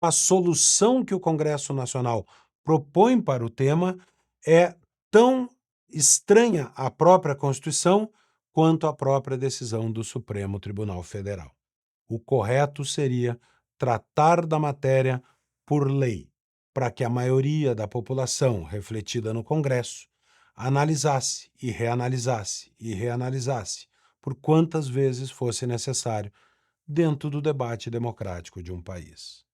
A solução que o Congresso Nacional propõe para o tema é tão estranha à própria Constituição quanto a própria decisão do Supremo Tribunal Federal. O correto seria tratar da matéria por lei, para que a maioria da população, refletida no Congresso, analisasse e reanalisasse por quantas vezes fosse necessário dentro do debate democrático de um país.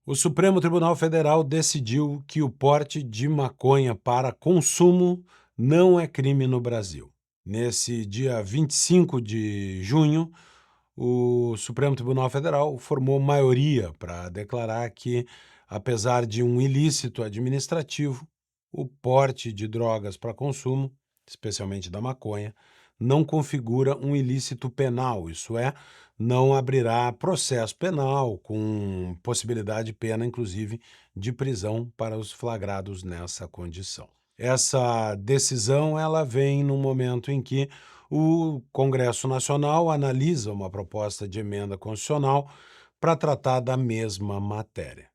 O Supremo Tribunal Federal decidiu que o porte de maconha para consumo não é crime no Brasil. Nesse dia 25 de junho, o Supremo Tribunal Federal formou maioria para declarar que, apesar de um ilícito administrativo, o porte de drogas para consumo, especialmente da maconha, não configura um ilícito penal, isso é, não abrirá processo penal com possibilidade de pena, inclusive, de prisão para os flagrados nessa condição. Essa decisão ela vem no momento em que o Congresso Nacional analisa uma proposta de emenda constitucional para tratar da mesma matéria.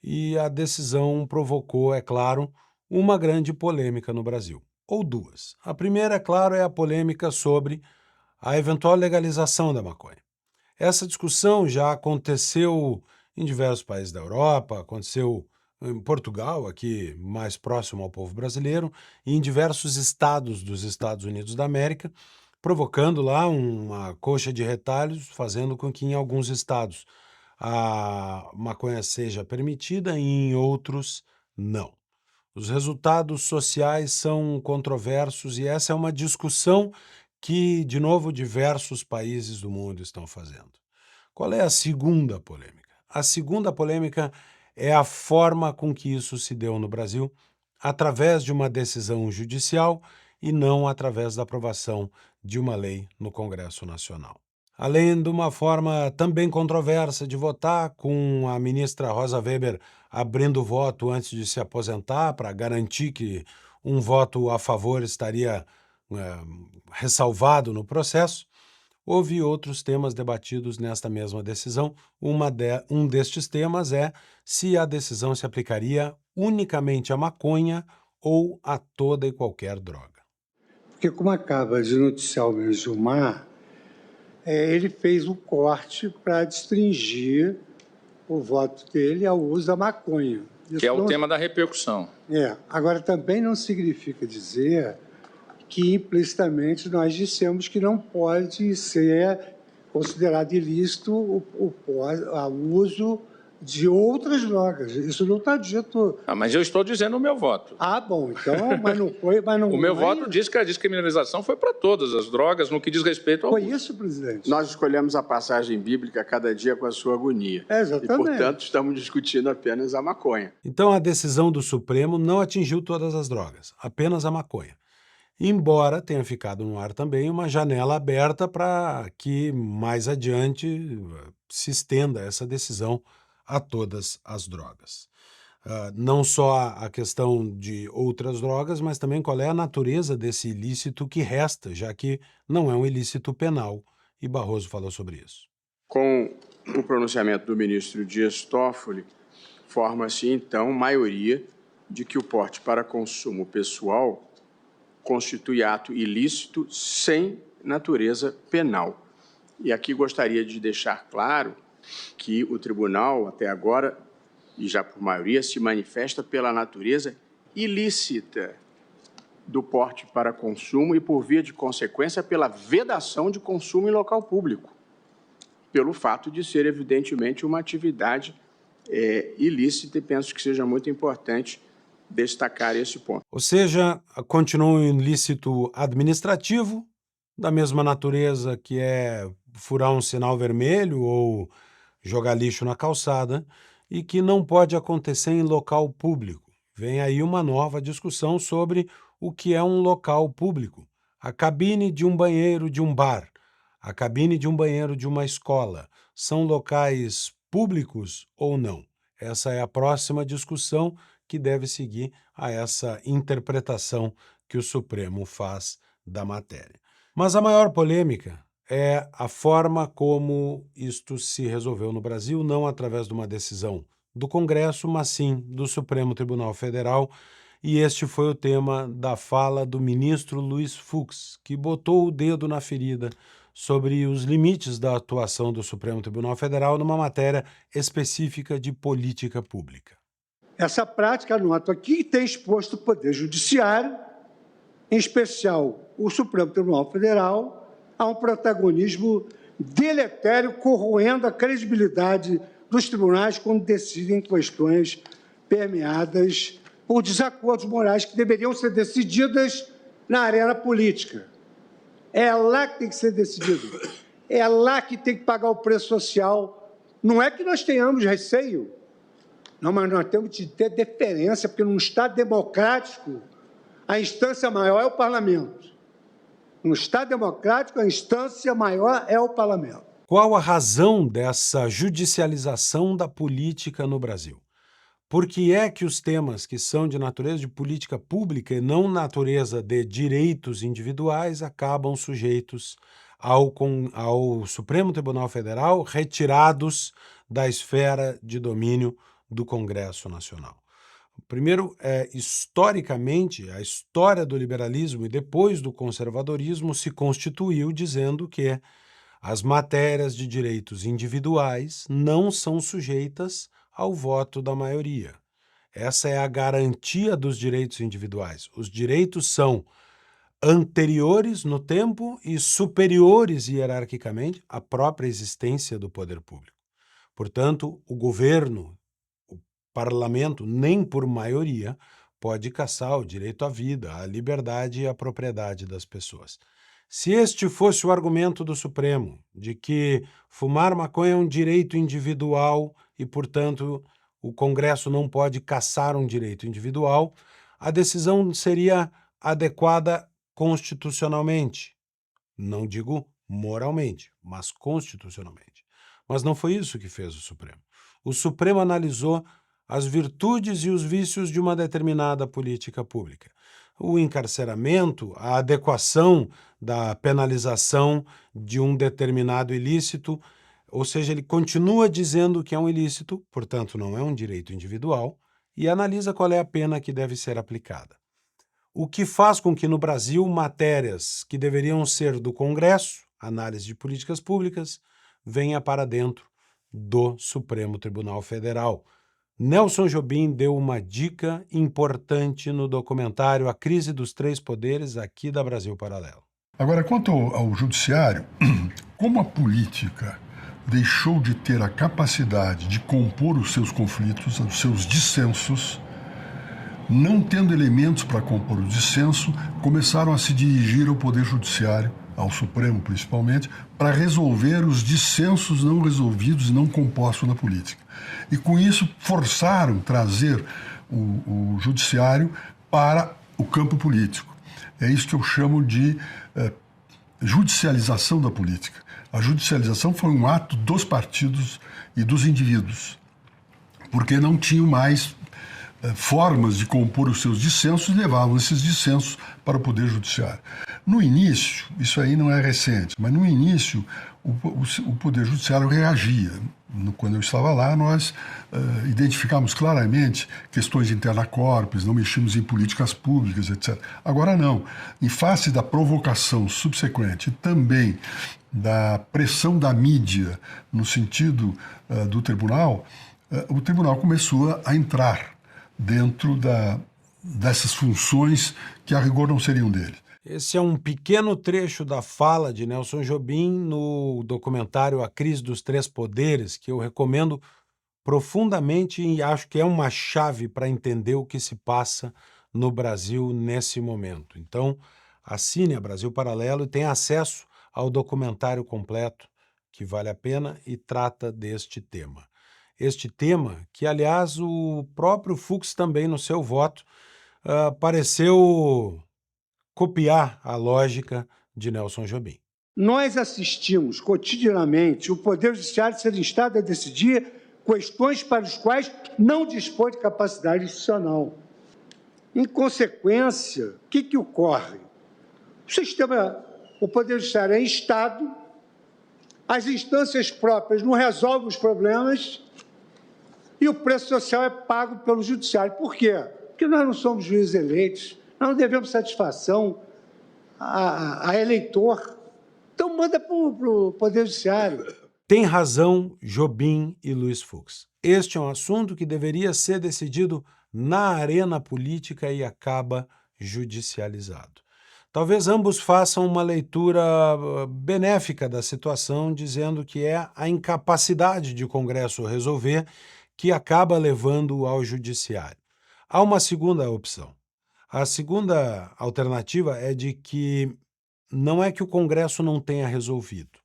E a decisão provocou, é claro, uma grande polêmica no Brasil, ou duas. A primeira, é claro, é a polêmica sobre a eventual legalização da maconha. Essa discussão já aconteceu em diversos países da Europa, aconteceu em Portugal, aqui mais próximo ao povo brasileiro, e em diversos estados dos Estados Unidos da América, provocando lá uma coxa de retalhos, fazendo com que em alguns estados a maconha seja permitida e em outros não. Os resultados sociais são controversos e essa é uma discussão que, de novo, diversos países do mundo estão fazendo. Qual é a segunda polêmica? A segunda polêmica é a forma com que isso se deu no Brasil, através de uma decisão judicial e não através da aprovação de uma lei no Congresso Nacional. Além de uma forma também controversa de votar, com a ministra Rosa Weber abrindo voto antes de se aposentar para garantir que um voto a favor estaria ressalvado no processo, houve outros temas debatidos nesta mesma decisão. Um destes temas é se a decisão se aplicaria unicamente à maconha ou a toda e qualquer droga. Porque, como acaba de noticiar o meu Gilmar, ele fez um corte para restringir o voto dele ao uso da maconha. Isso que é o tema da repercussão. Agora, também não significa dizer que implicitamente nós dissemos que não pode ser considerado ilícito o uso de outras drogas. Isso não está dito. Mas eu estou dizendo o meu voto. Bom, então, mas não foi. Mas não o meu voto diz que a descriminalização foi para todas as drogas, no que diz respeito ao. Foi isso, presidente? Nós escolhemos a passagem bíblica cada dia com a sua agonia. Exatamente. E, portanto, estamos discutindo apenas a maconha. Então, a decisão do Supremo não atingiu todas as drogas, apenas a maconha. Embora tenha ficado no ar também uma janela aberta para que mais adiante se estenda essa decisão a todas as drogas. Não só a questão de outras drogas, mas também qual é a natureza desse ilícito que resta, já que não é um ilícito penal, e Barroso falou sobre isso. Com o pronunciamento do ministro Dias Toffoli, forma-se então maioria de que o porte para consumo pessoal constitui ato ilícito sem natureza penal. E aqui gostaria de deixar claro que o tribunal, até agora, e já por maioria, se manifesta pela natureza ilícita do porte para consumo e, por via de consequência, pela vedação de consumo em local público, pelo fato de ser, evidentemente, uma atividade ilícita, e penso que seja muito importante destacar esse ponto. Ou seja, continua um ilícito administrativo, da mesma natureza que é furar um sinal vermelho ou jogar lixo na calçada, e que não pode acontecer em local público. Vem aí uma nova discussão sobre o que é um local público. A cabine de um banheiro de um bar, a cabine de um banheiro de uma escola, são locais públicos ou não? Essa é a próxima discussão que deve seguir a essa interpretação que o Supremo faz da matéria. Mas a maior polêmica é a forma como isto se resolveu no Brasil, não através de uma decisão do Congresso, mas sim do Supremo Tribunal Federal, e este foi o tema da fala do ministro Luiz Fux, que botou o dedo na ferida sobre os limites da atuação do Supremo Tribunal Federal numa matéria específica de política pública. Essa prática, anoto aqui, tem exposto o Poder Judiciário, em especial o Supremo Tribunal Federal, a um protagonismo deletério, corroendo a credibilidade dos tribunais quando decidem questões permeadas por desacordos morais que deveriam ser decididas na arena política. É lá que tem que ser decidido. É lá que tem que pagar o preço social. Não é que nós tenhamos receio, não, mas nós temos que ter deferência, porque num Estado democrático, a instância maior é o parlamento. Num Estado democrático, a instância maior é o parlamento. Qual a razão dessa judicialização da política no Brasil? Por que é que os temas que são de natureza de política pública e não natureza de direitos individuais acabam sujeitos ao Supremo Tribunal Federal, retirados da esfera de domínio do Congresso Nacional? Primeiro, historicamente, a história do liberalismo e depois do conservadorismo se constituiu dizendo que as matérias de direitos individuais não são sujeitas ao voto da maioria. Essa é a garantia dos direitos individuais. Os direitos são anteriores no tempo e superiores hierarquicamente à própria existência do poder público. Portanto, o governo, o parlamento, nem por maioria, pode cassar o direito à vida, à liberdade e à propriedade das pessoas. Se este fosse o argumento do Supremo, de que fumar maconha é um direito individual e, portanto, o Congresso não pode cassar um direito individual, a decisão seria adequada constitucionalmente. Não digo moralmente, mas constitucionalmente. Mas não foi isso que fez o Supremo. O Supremo analisou as virtudes e os vícios de uma determinada política pública. O encarceramento, a adequação da penalização de um determinado ilícito, ou seja, ele continua dizendo que é um ilícito, portanto não é um direito individual, e analisa qual é a pena que deve ser aplicada. O que faz com que no Brasil matérias que deveriam ser do Congresso, análise de políticas públicas, venha para dentro do Supremo Tribunal Federal. Nelson Jobim deu uma dica importante no documentário A Crise dos Três Poderes, aqui da Brasil Paralelo. Agora, quanto ao judiciário, como a política deixou de ter a capacidade de compor os seus conflitos, os seus dissensos, não tendo elementos para compor o dissenso, começaram a se dirigir ao Poder Judiciário, ao Supremo principalmente, para resolver os dissensos não resolvidos e não compostos na política. E com isso forçaram trazer o Judiciário para o campo político. É isso que eu chamo de judicialização da política. A judicialização foi um ato dos partidos e dos indivíduos, porque não tinham mais formas de compor os seus dissensos e levavam esses dissensos para o Poder Judiciário. No início, isso aí não é recente, mas no início o Poder Judiciário reagia. Quando eu estava lá, nós identificamos claramente questões de interna corpus, não mexíamos em políticas públicas, etc. Agora não. Em face da provocação subsequente e também da pressão da mídia no sentido do tribunal, o tribunal começou a entrar dentro dessas funções que a rigor não seriam dele. Esse é um pequeno trecho da fala de Nelson Jobim no documentário A Crise dos Três Poderes, que eu recomendo profundamente e acho que é uma chave para entender o que se passa no Brasil nesse momento. Então, assine a Brasil Paralelo e tenha acesso ao documentário completo, que vale a pena e trata deste tema. Este tema, que aliás o próprio Fux também no seu voto pareceu copiar a lógica de Nelson Jobim. Nós assistimos cotidianamente o Poder Judiciário ser instado a decidir questões para as quais não dispõe de capacidade institucional. Em consequência, o que ocorre? O Poder Judiciário é instado, as instâncias próprias não resolvem os problemas e o preço social é pago pelo Judiciário. Por quê? Porque nós não somos juízes eleitos, nós não devemos satisfação a eleitor. Então manda para o Poder Judiciário. Tem razão Jobim e Luiz Fux. Este é um assunto que deveria ser decidido na arena política e acaba judicializado. Talvez ambos façam uma leitura benéfica da situação, dizendo que é a incapacidade de o Congresso resolver que acaba levando ao judiciário. Há uma segunda opção. A segunda alternativa é de que não é que o Congresso não tenha resolvido,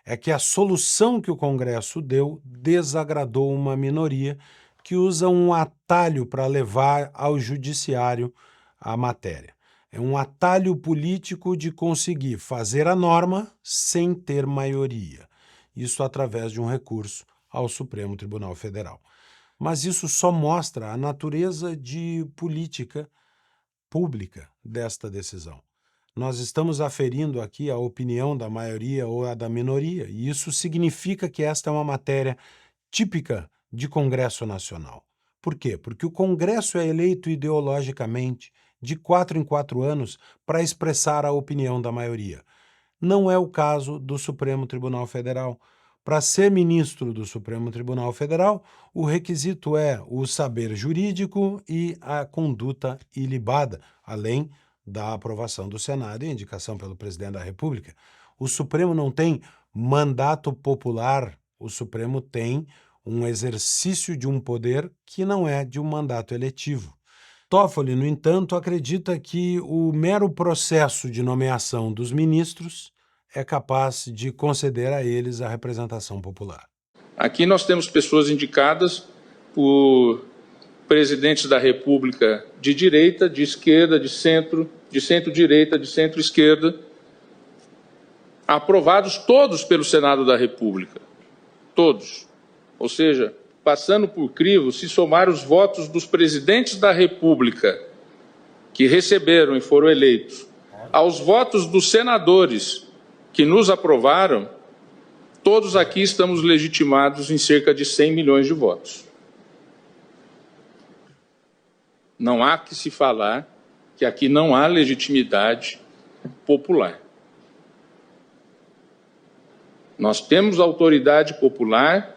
é que a solução que o Congresso deu desagradou uma minoria que usa um atalho para levar ao judiciário a matéria. É um atalho político de conseguir fazer a norma sem ter maioria. Isso através de um recurso ao Supremo Tribunal Federal. Mas isso só mostra a natureza de política pública desta decisão. Nós estamos aferindo aqui a opinião da maioria ou a da minoria, e isso significa que esta é uma matéria típica de Congresso Nacional. Por quê? Porque o Congresso é eleito ideologicamente de 4 em 4 anos para expressar a opinião da maioria. Não é o caso do Supremo Tribunal Federal. Para ser ministro do Supremo Tribunal Federal, o requisito é o saber jurídico e a conduta ilibada, além da aprovação do Senado e indicação pelo presidente da República. O Supremo não tem mandato popular, o Supremo tem um exercício de um poder que não é de um mandato eletivo. Toffoli, no entanto, acredita que o mero processo de nomeação dos ministros é capaz de conceder a eles a representação popular. Aqui nós temos pessoas indicadas por presidentes da República de direita, de esquerda, de centro-direita, de centro-esquerda, aprovados todos pelo Senado da República. Todos. Ou seja, passando por crivo, se somar os votos dos presidentes da República que receberam e foram eleitos, aos votos dos senadores que nos aprovaram, todos aqui estamos legitimados em cerca de 100 milhões de votos. Não há que se falar que aqui não há legitimidade popular. Nós temos autoridade popular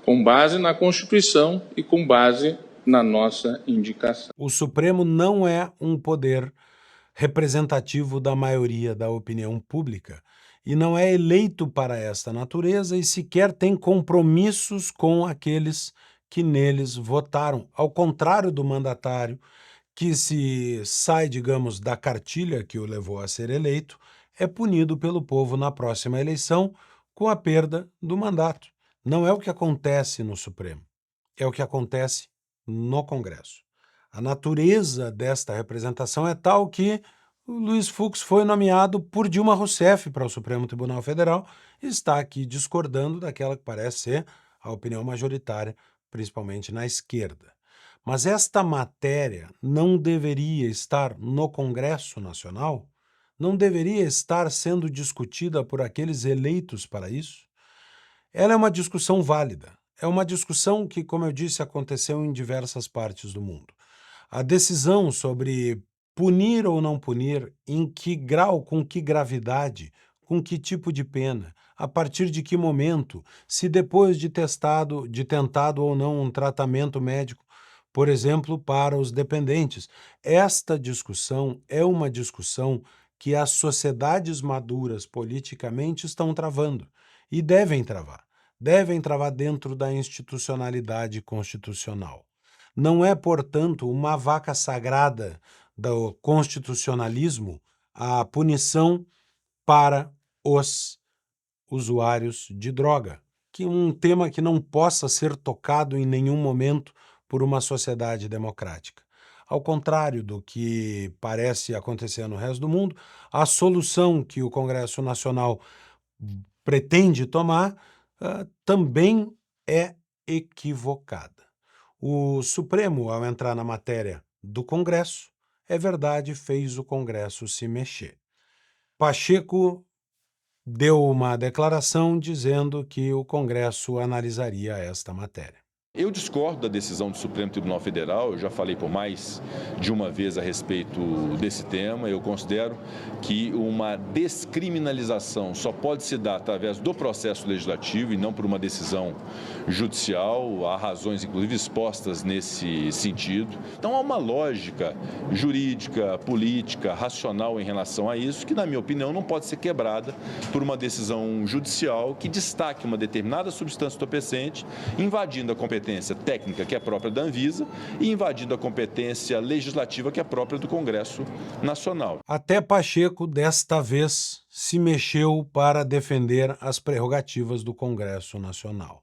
com base na Constituição e com base na nossa indicação. O Supremo não é um poder representativo da maioria da opinião pública e não é eleito para esta natureza e sequer tem compromissos com aqueles que neles votaram, ao contrário do mandatário, que se sai, digamos, da cartilha que o levou a ser eleito, é punido pelo povo na próxima eleição com a perda do mandato. Não é o que acontece no Supremo, é o que acontece no Congresso. A natureza desta representação é tal que o Luiz Fux foi nomeado por Dilma Rousseff para o Supremo Tribunal Federal e está aqui discordando daquela que parece ser a opinião majoritária, principalmente na esquerda. Mas esta matéria não deveria estar no Congresso Nacional? Não deveria estar sendo discutida por aqueles eleitos para isso? Ela é uma discussão válida. É uma discussão que, como eu disse, aconteceu em diversas partes do mundo. A decisão sobre punir ou não punir, em que grau, com que gravidade, com que tipo de pena, a partir de que momento, se depois de tentado ou não um tratamento médico, por exemplo, para os dependentes. Esta discussão é uma discussão que as sociedades maduras politicamente estão travando e devem travar. Devem travar dentro da institucionalidade constitucional. Não é, portanto, uma vaca sagrada do constitucionalismo a punição para os usuários de droga, que é um tema que não possa ser tocado em nenhum momento por uma sociedade democrática. Ao contrário do que parece acontecer no resto do mundo, a solução que o Congresso Nacional pretende tomar também é equivocada. O Supremo, ao entrar na matéria do Congresso, é verdade, fez o Congresso se mexer. Pacheco deu uma declaração dizendo que o Congresso analisaria esta matéria. Eu discordo da decisão do Supremo Tribunal Federal, eu já falei por mais de uma vez a respeito desse tema. Eu considero que uma descriminalização só pode se dar através do processo legislativo e não por uma decisão judicial. Há razões, inclusive, expostas nesse sentido. Então, há uma lógica jurídica, política, racional em relação a isso, que, na minha opinião, não pode ser quebrada por uma decisão judicial que destaque uma determinada substância entorpecente, invadindo a competência técnica, que é própria da Anvisa, e invadindo a competência legislativa, que é própria do Congresso Nacional. Até Pacheco, desta vez, se mexeu para defender as prerrogativas do Congresso Nacional.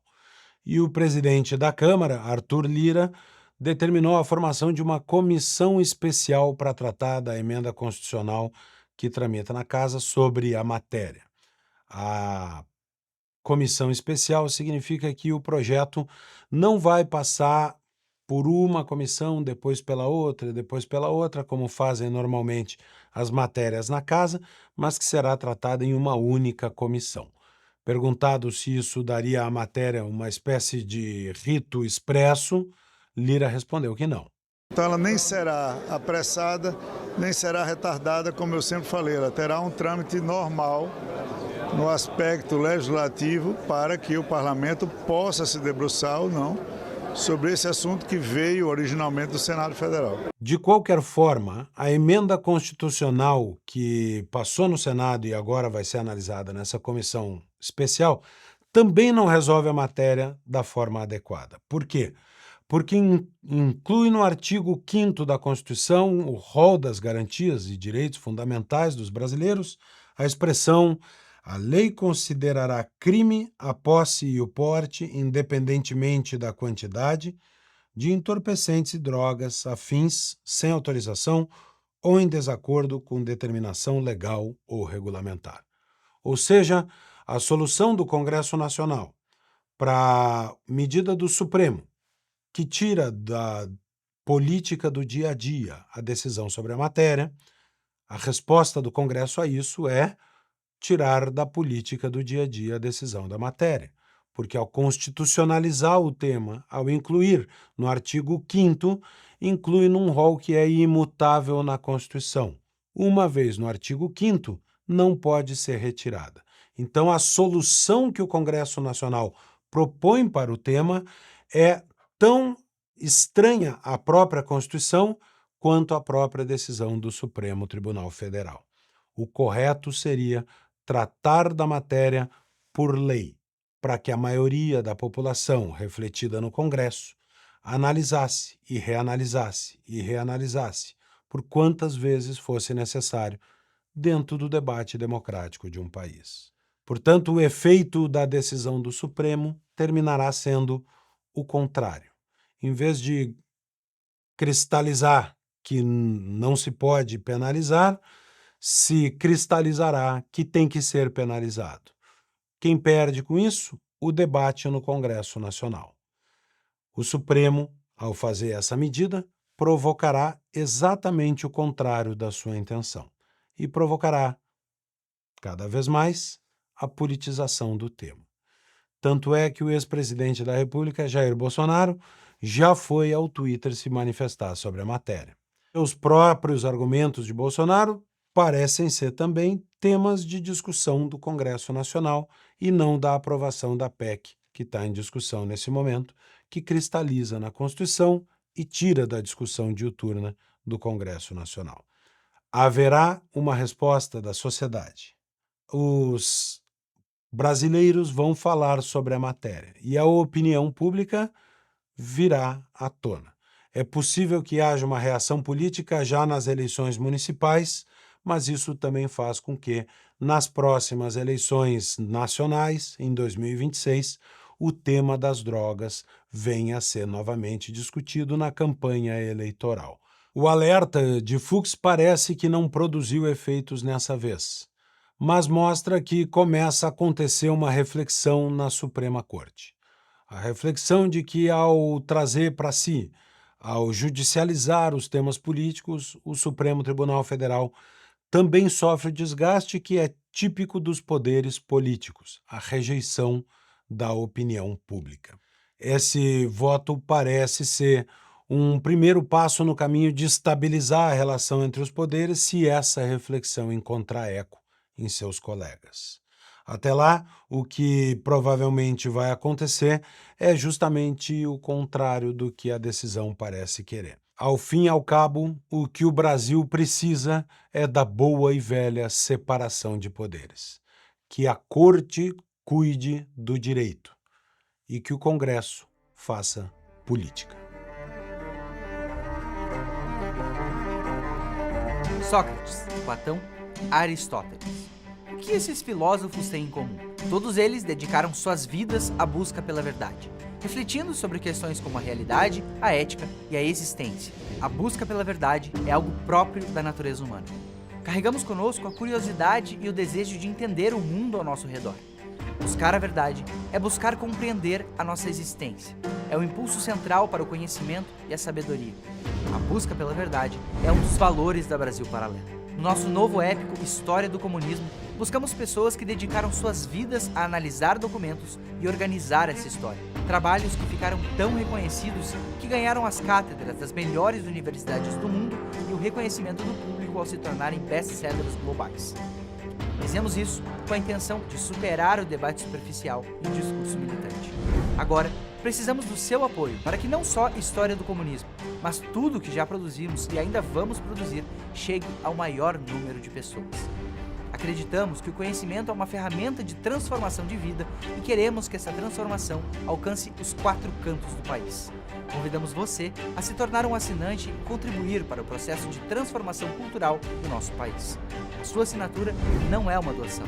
E o presidente da Câmara, Arthur Lira, determinou a formação de uma comissão especial para tratar da emenda constitucional que tramita na Casa sobre a matéria. A comissão especial significa que o projeto não vai passar por uma comissão, depois pela outra, como fazem normalmente as matérias na Casa, mas que será tratada em uma única comissão. Perguntado se isso daria à matéria uma espécie de rito expresso, Lira respondeu que não. Então ela nem será apressada, nem será retardada, como eu sempre falei, ela terá um trâmite normal no aspecto legislativo para que o parlamento possa se debruçar ou não sobre esse assunto que veio originalmente do Senado Federal. De qualquer forma, a emenda constitucional que passou no Senado e agora vai ser analisada nessa comissão especial também não resolve a matéria da forma adequada. Por quê? Porque inclui no artigo 5º da Constituição o rol das garantias e direitos fundamentais dos brasileiros a expressão: a lei considerará crime a posse e o porte, independentemente da quantidade, de entorpecentes e drogas afins, sem autorização ou em desacordo com determinação legal ou regulamentar. Ou seja, a solução do Congresso Nacional para a medida do Supremo, que tira da política do dia a dia a decisão sobre a matéria, a resposta do Congresso a isso é tirar da política do dia a dia a decisão da matéria, porque ao constitucionalizar o tema, ao incluir no artigo 5º, inclui num rol que é imutável na Constituição. Uma vez no artigo 5º, não pode ser retirada. Então, a solução que o Congresso Nacional propõe para o tema é tão estranha à própria Constituição quanto à própria decisão do Supremo Tribunal Federal. O correto seria tratar da matéria por lei, para que a maioria da população, refletida no Congresso, analisasse e reanalisasse por quantas vezes fosse necessário dentro do debate democrático de um país. Portanto, o efeito da decisão do Supremo terminará sendo o contrário. Em vez de cristalizar que não se pode penalizar, se cristalizará que tem que ser penalizado. Quem perde com isso? O debate no Congresso Nacional. O Supremo, ao fazer essa medida, provocará exatamente o contrário da sua intenção e provocará, cada vez mais, a politização do tema. Tanto é que o ex-presidente da República, Jair Bolsonaro, já foi ao Twitter se manifestar sobre a matéria. Os próprios argumentos de Bolsonaro parecem ser também temas de discussão do Congresso Nacional e não da aprovação da PEC, que está em discussão nesse momento, que cristaliza na Constituição e tira da discussão diuturna do Congresso Nacional. Haverá uma resposta da sociedade. Os brasileiros vão falar sobre a matéria e a opinião pública virá à tona. É possível que haja uma reação política já nas eleições municipais, mas isso também faz com que, nas próximas eleições nacionais, em 2026, o tema das drogas venha a ser novamente discutido na campanha eleitoral. O alerta de Fux parece que não produziu efeitos nessa vez, mas mostra que começa a acontecer uma reflexão na Suprema Corte. A reflexão de que, ao trazer para si, ao judicializar os temas políticos, o Supremo Tribunal Federal também sofre o desgaste que é típico dos poderes políticos, a rejeição da opinião pública. Esse voto parece ser um primeiro passo no caminho de estabilizar a relação entre os poderes, se essa reflexão encontrar eco em seus colegas. Até lá, o que provavelmente vai acontecer é justamente o contrário do que a decisão parece querer. Ao fim e ao cabo, o que o Brasil precisa é da boa e velha separação de poderes. Que a Corte cuide do direito e que o Congresso faça política. Sócrates, Platão, Aristóteles. O que esses filósofos têm em comum? Todos eles dedicaram suas vidas à busca pela verdade, refletindo sobre questões como a realidade, a ética e a existência. A busca pela verdade é algo próprio da natureza humana. Carregamos conosco a curiosidade e o desejo de entender o mundo ao nosso redor. Buscar a verdade é buscar compreender a nossa existência. É o impulso central para o conhecimento e a sabedoria. A busca pela verdade é um dos valores da Brasil Paralelo. No nosso novo épico História do Comunismo, buscamos pessoas que dedicaram suas vidas a analisar documentos e organizar essa história. Trabalhos que ficaram tão reconhecidos que ganharam as cátedras das melhores universidades do mundo e o reconhecimento do público ao se tornarem best-sellers globais. Fizemos isso com a intenção de superar o debate superficial e o discurso militante. Agora, precisamos do seu apoio para que não só a História do Comunismo, mas tudo que já produzimos e ainda vamos produzir chegue ao maior número de pessoas. Acreditamos que o conhecimento é uma ferramenta de transformação de vida e queremos que essa transformação alcance os 4 cantos do país. Convidamos você a se tornar um assinante e contribuir para o processo de transformação cultural do nosso país. A sua assinatura não é uma doação.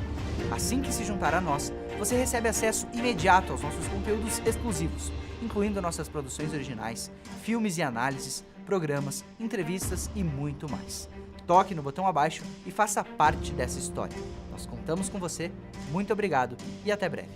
Assim que se juntar a nós, você recebe acesso imediato aos nossos conteúdos exclusivos, incluindo nossas produções originais, filmes e análises, programas, entrevistas e muito mais. Toque no botão abaixo e faça parte dessa história. Nós contamos com você, muito obrigado e até breve.